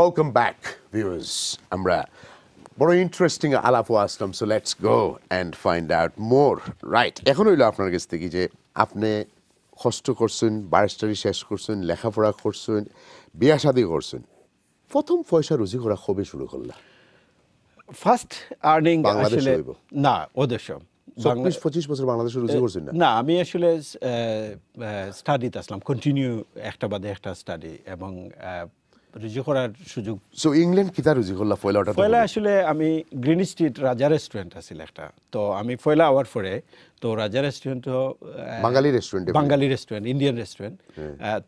Welcome back, viewers. আমরা বড় interesting আলাপ আসলাম, so let's go and find out more. Right, এখন হইলো আপনার কাছ থেকে যে আপনি কষ্ট করছেন, ব্যারিস্টারি শেষ করছেন, লেখাপড়া করছেন, বিয়া শাদী করছেন, প্রথম পয়সা রুজি করা কবে শুরু করলা? ফার্স্ট আর্নিং বাংলাদেশে আসলে হইব? না, ওদেশ 24-25 বছর বাংলাদেশে রুজি করছেন না? না, আমি আসলে স্টাডিতে আসলাম, কন্টিনিউ একটা বাদে একটা স্টাডি, এবং রুজি করার সুযোগ। সো ইংল্যান্ড কিতা রুজি করলা পয়লা? ওটা পয়লা আসলে আমি গ্রিন স্ট্রিট রাজা রেস্টুরেন্ট আছিল একটা, তো আমি পয়লা আওয়ার পরে তো রাজা রেস্টুরেন্ট বাঙালি রেস্টুরেন্ট, বাঙালি রেস্টুরেন্ট, ইন্ডিয়ান রেস্টুরেন্ট।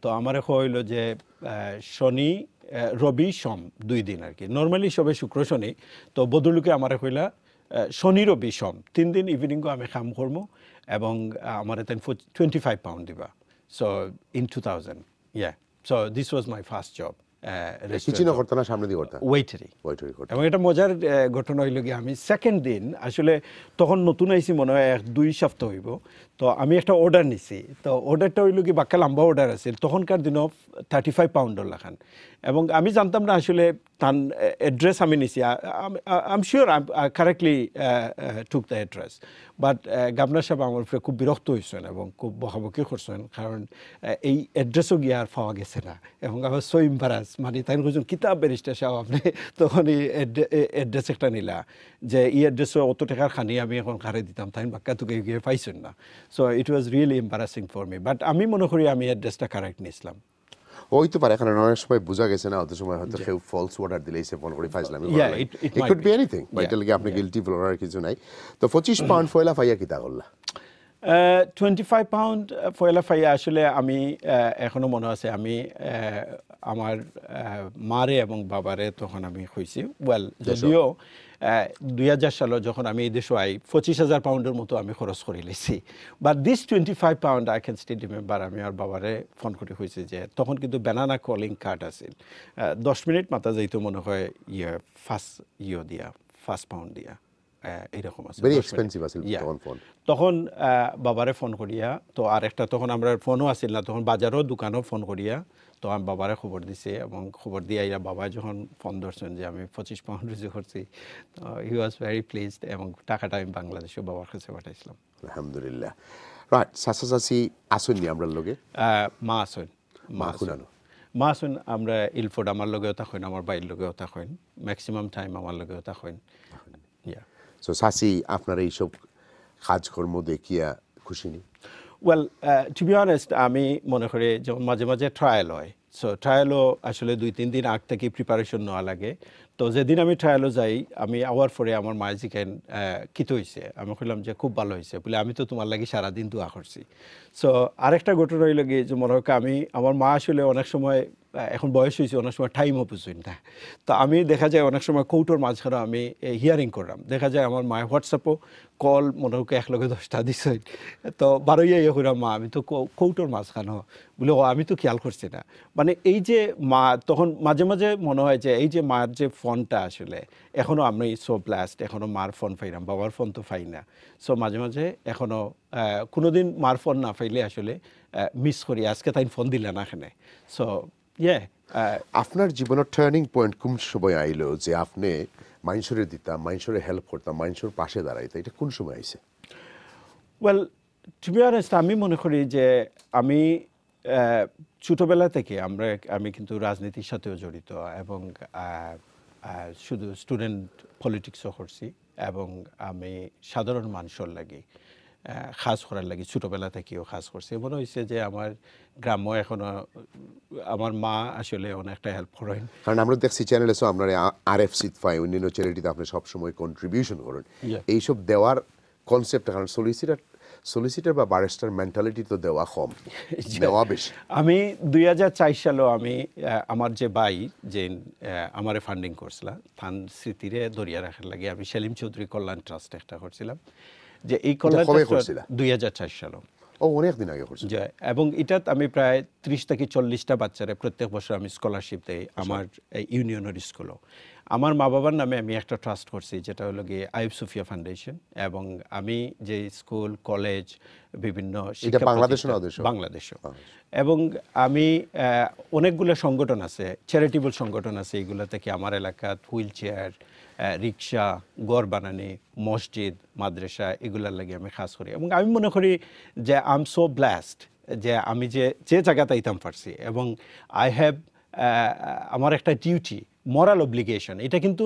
তো আমার হইল যে শনি রবি সোম 2 দিন আর কি, নর্মালি সবে শুক্র শনি, তো বদলুকে আমার কইলা শনি রবি সোম 3 দিন ইভিনিং আমি কাম করবো, এবং আমার তাই 25 পাউন্ড দিবা। So in 2000, so this was my first job. কিচেনও করতে না, সামনে দিয়ে করতে? ওয়েটারি করতে। এবং এটা মজার ঘটনা হইল গিয়ে, আমি সেকেন্ড দিন আসলে তখন নতুন আইসি, মনে হয় 1-2 সপ্তাহ হইব, তো আমি একটা অর্ডার নিছি। তো অর্ডারটা হইল কি বাক্কা লম্বা অর্ডার আছে, তখনকার দিনও 35 পাউন্ডর লাখান, এবং আমি জানতাম না আসলে তার অ্যাড্রেস আমি নিছি। I am sure I correctly took the address, but governor সাহেব আমার উপরে খুব বিরক্ত হয়েছেন এবং খুব বকাবকি করছেন, কারণ এই অ্যাড্রেসও গিয়ে আর পাওয়া গেছে না, এবং আমার সো ইম্বারাস, মানে তাই বলছেন কিতাব ব্যারিস্টার সাহেব আপনি তখন এই অ্যাড্রেস একটা নিলা, যে এই অ্যাড্রেসও অত টাকার খানি আমি এখন কারে দিতাম, তাই বাক্কা তোকে গিয়ে পাইছেন না। So it was really embarrassing for me, but আমি মনে করি আমি অ্যাড্রেসটা কারেক্ট নিয়েছিলাম। হইতে পারে, কারণ অনেক সময় বোঝা গেছে না, অত সময় হয়তো কেউ ফলস অর্ডার দিলেই সে ফোন করে ফাইজলামি করে। It could be anything, but এটা লাগি আপনি গিলটি ফলোয়ার কিছু নাই। তো 25 পাউন্ড ফয়লা ফাইয়া কিতা করলা? 25 পাউন্ড ফয়লা ফাইয়া আসলে আমি এখনো মনে আছে, আমি আমার মারে এবং বাবারে তখন আমি হয়েছি, ওয়েল যদিও 2000 সালে যখন আমি এই দেশে আই 25,000 পাউন্ডের মতো আমি খরচ করে লেছি, but this 25 pound I can still remember. আমি আর বাবারে ফোন করে হয়েছে যে তখন কিন্তু ব্যানানা কলিং কার্ড আছে, 10 মিনিট মাথা যাইতো মনে হয় ফার্স্ট দিয়া 5 পাউন্ড দিয়া, এরকম আছে, ভেরি এক্সপেন্সিভ আছে তখন ফোন। তখন বাবারে ফোন করিয়া, তো আর একটা তখন আমরা ফোনও আসিল না, তখন বাজারও দোকানও ফোন করিয়া, তো আমি বাবারে খবর দিছে, এবং খবর দিয়ে বাবা যখন ফোন ধরছেন যে আমি 25 পাউন্ড রুজি করছি, তো হি ওয়াজ ভেরি প্লিজড, এবং টাকাটা আমি বাংলাদেশে বাবার কাছে পাঠাইছিলাম। আলহামদুলিল্লাহ। রাইট, চাচা চাচি আসুননি আমরা লগে? মা আসুন, মা আসুন, আমরা ইলফোর্ড আমার লগেও থাকেন, আমার বাইর লগেও থাকেন, ম্যাক্সিমাম টাইম আমার লগেও থাকেন। সো চাচি আপনার এইসব কাজকর্ম দেখিয়া খুশি নি? ওয়েল, টু বি অনেস্ট, আমি মনে করি যেমন মাঝে মাঝে ট্রায়াল হয়, সো ট্রায়ালও আসলে 2-3 দিন আগ থেকে প্রিপারেশন নেওয়া লাগে। তো যেদিন আমি ট্রায়ালও যাই, আমি আওয়ার পরে আমার মায়ে জিকেন কিতো হয়েছে, আমি বললাম যে খুব ভালো হয়েছে, বলে আমি তো তোমার লাগি সারাদিন দোয়া করছি। সো আরেকটা ঘটনা হইল গিয়ে যে মনে হয় আমার মা আসলে অনেক সময়, এখন বয়স হয়েছে, অনেক সময় টাইমও বুঝুন না, তো আমি দেখা যায় অনেক সময় কৌটোর মাঝখানে আমি হিয়ারিং করলাম, দেখা যায় আমার মায়ের হোয়াটসঅ্যাপও কল মনে হয় 1-10টা দিছে, তো 12 হইলাম মা আমি তো কৌটোর মাঝখানে, বলে ও আমি তো খেয়াল করছি না। মানে এই যে মা, তখন মাঝে মাঝে মনে হয় যে এই যে মার যে ফোনটা আসলে এখনও আমি সো ব্লাস্ট, এখনও মার ফোন পাইলাম, বাবার ফোন তো পাই না। সো মাঝে মাঝে এখনও কোনোদিন মার ফোন না পাইলে আসলে মিস করি, আজকে তাই ফোন দিলে না এখানে। সো আপনার জীবনের টার্নিং পয়েন্ট কোন সময় আইলো যে আপনি মানুষের দিতাম, মানুষের হেল্প করতাম, মানুষের পাশে দাঁড়াইতাম, এটা কোন সময় আইছে? ওয়েল, টু বি অনেস্ট, আমি মনে করি যে আমি ছোটোবেলা থেকে আমি কিন্তু রাজনীতির সাথেও জড়িত, এবং শুধু স্টুডেন্ট পলিটিক্সও করছি, এবং আমি সাধারণ মানুষের লাগি খাস করার লাগি ছোটোবেলা থেকেও খাস করছি। মনে হয়েছে যে আমার গ্রাম্য এখনো আমার মা আসলে অনেকটা হেল্প করেন, কারণ আমরা দেখছি চ্যানেলে আপনার RF সিটফাই অন্যান্য চ্যারিটিতে আপনি সবসময় কন্ট্রিবিউশন করেন, এইসব দেওয়ার কনসেপ্টটা, কারণ সলিসিটার বা ব্যারিস্টার মেন্টালিটি তো দেওয়া কম, দেওয়া বেশি। আমি 2004 সালেও আমি আমার যে ভাই যে আমারে ফান্ডিং করছিল তার স্মৃতিরে দরিয়া রাখার লাগে আমি সেলিম চৌধুরী কল্যাণ ট্রাস্ট একটা করছিলাম, যে এই কল্যাণ 2004 সালে। ও অনেক দিন আগে করছেন। যে এবং এটাত আমি প্রায় 30 থেকে 40টা বাচ্চারে প্রত্যেক বছর আমি স্কলারশিপ দেই আমার ইউনিয়নের স্কুলও। আমার মা বাবার নামে আমি একটা ট্রাস্ট করছি, যেটা হলো গিয়ে আইয়ুব সুফিয়া ফাউন্ডেশন, এবং আমি যে স্কুল কলেজ বিভিন্ন এটা বাংলাদেশে না দেশে? বাংলাদেশও। এবং আমি অনেকগুলো সংগঠন আছে, চ্যারিটেবল সংগঠন আছে, এগুলো থেকে আমার এলাকাত হুইল চেয়ার, রিক্সা, ঘর বানানি, মসজিদ, মাদ্রাসা, এগুলার লাগে আমি খাস করি। এবং আমি মনে করি যে আই এম সো ব্লেসড যে আমি যে জায়গাতে আইতাম পারছি, এবং আই হ্যাভ আমার একটা ডিউটি, মরাল অব্লিগেশন। এটা কিন্তু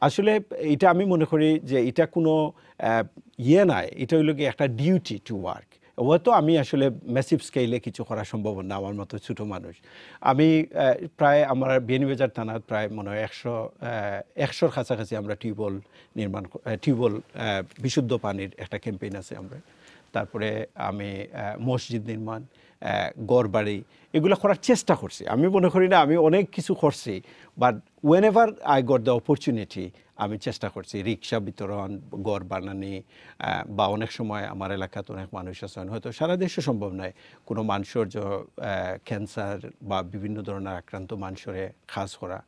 আসলে এটা আমি মনে করি যে এটা কোনো ইয়ে নাই, এটা হইল কি একটা ডিউটি টু ওয়ার্ক। হয়তো আমি আসলে ম্যাসিভ স্কেলে কিছু করা সম্ভব না, আমার মতো ছোটো মানুষ। আমি প্রায় আমার বিয়ানীবাজার থানার প্রায় মনে হয় 100-র কাছাকাছি আমরা টিউবওয়েল বিশুদ্ধ পানির একটা ক্যাম্পেইন আছে আমরা। তারপরে আমি মসজিদ নির্মাণ, গড়বাড়ি, এগুলো করার চেষ্টা করছি। আমি মনে করি না আমি অনেক কিছু করছি, but whenever I got the opportunity আমি চেষ্টা করছি। রিক্সা বিতরণ, গড় বানানি, বা অনেক সময় আমার এলাকাতে অনেক মানুষ আছেন, হয়তো সারা দেশে সম্ভব নয়, কোনো মানুষের যে ক্যান্সার বা বিভিন্ন ধরনের আক্রান্ত মানুষের খাস করা,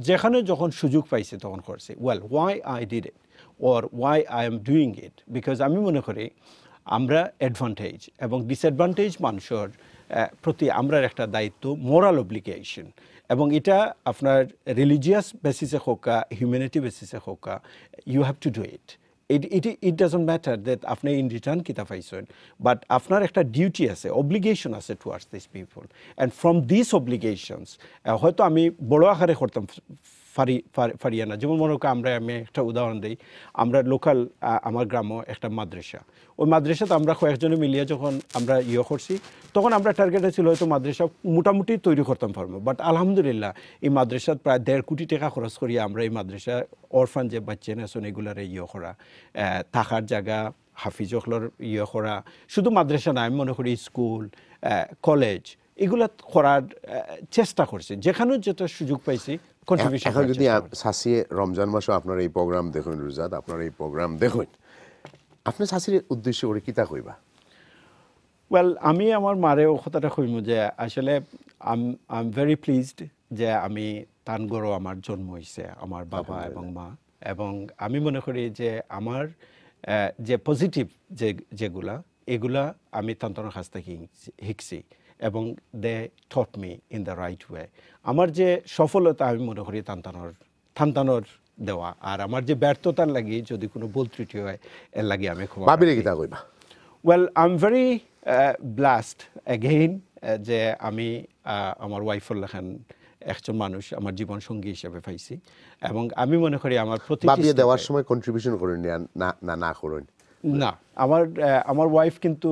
যেখানে যখন সুযোগ পাইছে তখন করছি। Well, why I did it or why I am doing it, because আমি মনে করি আমরা অ্যাডভান্টেজ এবং ডিসঅ্যাডভান্টেজ মানুষের প্রতি আমরা একটা দায়িত্ব, মোরাল অব্লিগেশন, এবং এটা আপনার রিলিজিয়াস বেসিসে হোক, হিউম্যানিটি বেসিসে হোক, you have to do it. It doesn't matter that আপনি ইন রিটার্ন কিতা পাইছেন, বাট আপনার একটা ডিউটি আছে, অব্লিগেশন আছে towards this people, and from this obligations হয়তো আমি বড় আকারে করতাম ফারিয়া না। যেমন মনে করি আমি একটা উদাহরণ দিই, আমরা লোকাল আমার গ্রামও একটা মাদ্রাসা, ওই মাদ্রাসাতে আমরা কয়েকজনে মিলিয়ে যখন আমরা করছি, তখন আমরা টার্গেটে ছিল হয়তো মাদ্রাসা মোটামুটি তৈরি করতাম পারবো। বাট আলহামদুলিল্লাহ এই মাদ্রাসাত প্রায় 1.5 কোটি টাকা খরচ করিয়া আমরা এই মাদ্রাসা অরফান যে বাচ্চা নেছেন এগুলার করা, থাকার জায়গা, হাফিজকলর করা, শুধু মাদ্রাসা না, আমি মনে করি স্কুল, কলেজ, এগুলা করার চেষ্টা করছি, যেখানে যেটা সুযোগ পাইছি। এখন যদি সাসিয়ে রমজান মাসও আপনার এই প্রোগ্রাম দেখুন, রুজাদ আপনার এই প্রোগ্রাম দেখুন, আপনি সাসির উদ্দেশ্য করে কিতা কইবা? ওয়েল, আমি আমার মারেও কথাটা কইম যে আসলে আই এম ভেরি প্লিজড যে আমি তানগরও আমার জন্ম হয়েছে, আমার বাবা এবং মা, এবং আমি মনে করি যে আমার যে পজিটিভ যেগুলা এগুলা আমি তান্তনের কাছ থেকে শিখছি, এবং they taught me in the right way. আমার যে সফলতা আমি মনে করি থানতানোর দেওয়া, আর আমার যে ব্যর্থতার লাগি যদি কোনো ভুল ত্রুটি হয় এর লাগি আমি ক্ষমা। Well, I am very blast again যে আমি আমার ওয়াইফের লেখান একজন মানুষ আমার জীবন সঙ্গী হিসেবে পাইছি, এবং আমি মনে করি আমার প্রতি দেওয়ার সময় কন্ট্রিবিউশন করেন না করেন না, আমার ওয়াইফ কিন্তু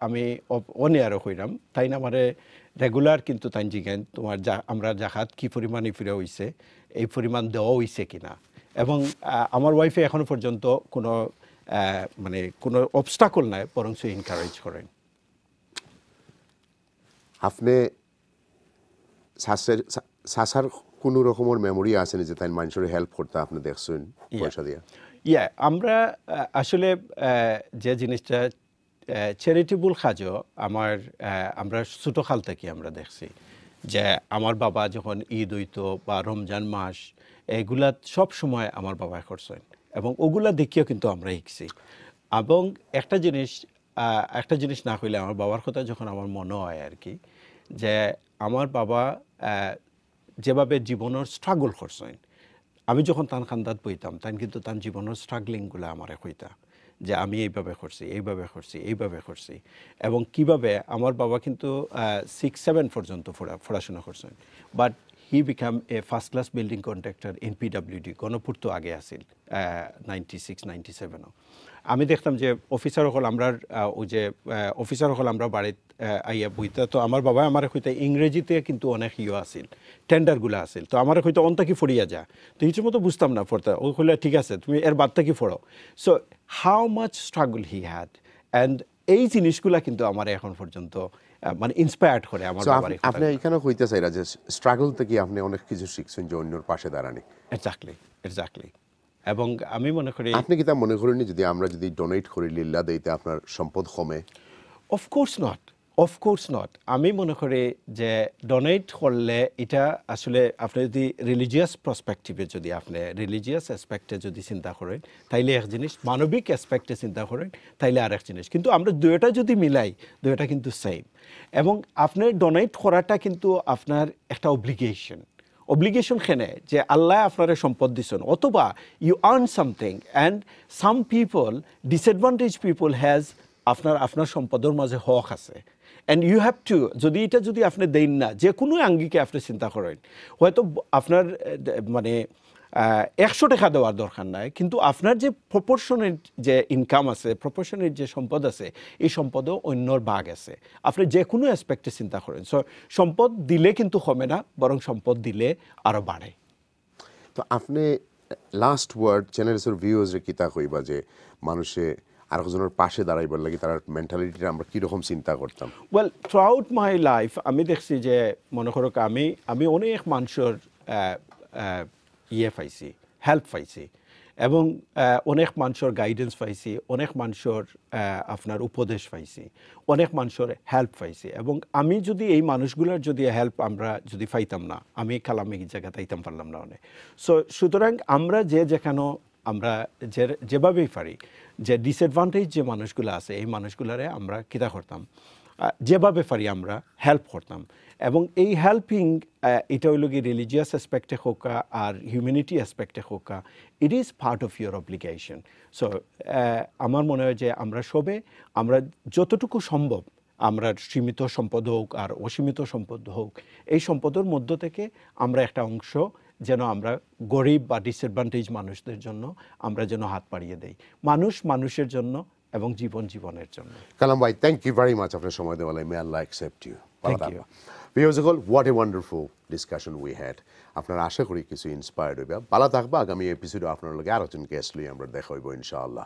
আমি অনিয়ারও কইরাম, তাই না আমারে রেগুলার কিন্তু তাই জিজ্ঞেন তোমার আমরা জাকাত কি পরিমাণ ফিরে হইছে, এই পরিমাণ দেওয়া হইছে কিনা, এবং আমার ওয়াইফে এখনো পর্যন্ত কোনো মানে কোনো অবস্টাকল নাই, বরং সে এনকারেজ করেন। আপনি সাসার কোনো রকমের মেমোরি আছে যে তাই মানুষের হেল্প করতে আপনি দেখছেন পয়সা দিয়া? আমরা আসলে যে জিনিসটা চ্যারিটেবল কাজও আমরা ছোটো কাল থেকে আমরা দেখছি যে আমার বাবা যখন ঈদ হইতো বা রমজান মাস, এগুলা সব সময় আমার বাবা করছেন, এবং ওগুলা দেখিও কিন্তু আমরা শিখছি। এবং একটা জিনিস না হইলে আমার বাবার কথা যখন আমার মনে হয় আর কি, যে আমার বাবা যেভাবে জীবনের স্ট্রাগল করছেন, আমি যখন তান খান্দাত বইতাম তাই কিন্তু তার জীবনের স্ট্রাগলিংগুলো আমার হইতা, যে আমি এইভাবে করছি, এবং কিভাবে আমার বাবা কিন্তু 6-7 পর্যন্ত পড়াশোনা করছেন, but he become a first class building contractor in PWD, গণপূর্ত আগে আসিল 96-97। আমি দেখতাম যে অফিসার হল আমরা বাড়িত আইয়া বইতা, তো আমার বাবা আমার হইতে ইংরেজিতে কিন্তু অনেক আসিল, টেন্ডারগুলো আসিল, তো আমার হয়তো অন্তাকি ফড়িয়া যা, তো কিছু মতো বুঝতাম না পড়তে, ও হইলে ঠিক আছে তুমি এর বাদ থেকে ফড়ো। So how much struggle he had, and এই জিনিসগুলা কিন্তু আমার এখন পর্যন্ত মানে ইন্সপায়ার্ড করে আমার বাবার। আপনি এখানে হইতে চাইরা যে স্ট্রাগল থেকে আপনি অনেক কিছু শিখছেন, যে অন্যর পাশে দাঁড়ানি। এক্স্যাক্টলি। এবং আমি মনে করি আপনি কি তা মনে করেননি যদি আমরা ডোনেট করি লিল্লাহ দেইতে আপনার সম্পদ কমে? অফকোর্স নট আমি মনে করি যে ডোনেট করলে এটা আসলে আপনি যদি রিলিজিয়াস পার্সপেক্টিভে যদি আপনি রিলিজিয়াস অ্যাসপেক্টে যদি চিন্তা করেন তাইলে এক জিনিস, মানবিক অ্যাসপেক্টে চিন্তা করেন তাইলে আর এক জিনিস, কিন্তু আমরা দুইটা যদি মিলাই দুইটা কিন্তু সেম। এবং আপনার ডোনেট করাটা কিন্তু আপনার একটা অব্লিগেশন খেনে যে আল্লাহ আপনারা সম্পদ দিচ্ছেন, অথবা you earn something and some people, disadvantage people has আপনার সম্পদের মাঝে হক আছে, অ্যান্ড ইউ হ্যাভ টু, যদি আপনি দেন না, যে কোনো আঙ্গিকে আপনি চিন্তা করেন, হয়তো আপনার মানে 100 টাকা দেওয়ার দরকার নাই, কিন্তু আপনার যে প্রপোর্শনের যে ইনকাম আছে, প্রপোর্শনের যে সম্পদ আছে, এই সম্পদও অন্যর ভাগ আছে। আপনি যে কোনো অ্যাসপেক্টে চিন্তা করেন, সো সম্পদ দিলে কিন্তু কমে না, বরং সম্পদ দিলে আরও বাড়ে। তো আপনি লাস্ট ওয়ার্ড চ্যানেলসের ভিউয়ার্সরে কিতা কইবা যে মানুষে আরেকজনের পাশে দাঁড়াইবার লাগি তার মেন্টালিটিটা আমরা কীরকম চিন্তা করতাম? Well, through out my life আমি দেখছি যে মনে করো আমি অনেক মানুষের পাইছি, হেল্প পাইছি, এবং অনেক মানুষের গাইডেন্স পাইছি, অনেক মানুষের আপনার উপদেশ পাইছি, অনেক মানুষের হেল্প পাইছি। এবং আমি যদি এই মানুষগুলোর যদি হেল্প আমরা যদি পাইতাম না, আমি কালামে জায়গা তাইতাম পারলাম না অনেক। সুতরাং আমরা যেখানে আমরা যেভাবেই পারি, যে ডিসঅ্যাডভান্টেজ যে মানুষগুলো আছে, এই মানুষগুলারে আমরা কিতা করতাম, যেভাবে পারি আমরা হেল্প করতাম। এবং এই হেল্পিং এটা হইল কি রিলিজিয়াস অ্যাসপেক্টে হোক আর হিউম্যানিটি অ্যাসপেক্টে হোক, it is part of your obligation. So আমার মনে হয় যে আমরা যতটুকু সম্ভব, আমরা সীমিত সম্পদ হোক আর অসীমিত সম্পদ হোক, এই সম্পদের মধ্য থেকে আমরা একটা অংশ যেন আমরা গরিব বা ডিসঅ্যাডভান্টেজ মানুষদের জন্য আমরা যেন হাত বাড়িয়ে দেই, মানুষের জন্য এবং জীবনের জন্য। কালাম ভাই, থ্যাংক ইউ ভেরি মাচ আপনার সময় দেওয়ার লাগে। May Allah accept you. Thank you. Viewers, what a wonderful discussion we had. আপনারা আশা করি কিছু ইন্সপায়ার্ড হইবা। ভালো থাকবা। আগামী এপিসোডে আপনার লগে আরো একজন গেস্ট লই আমরা দেখা হইব ইনশাআল্লাহ।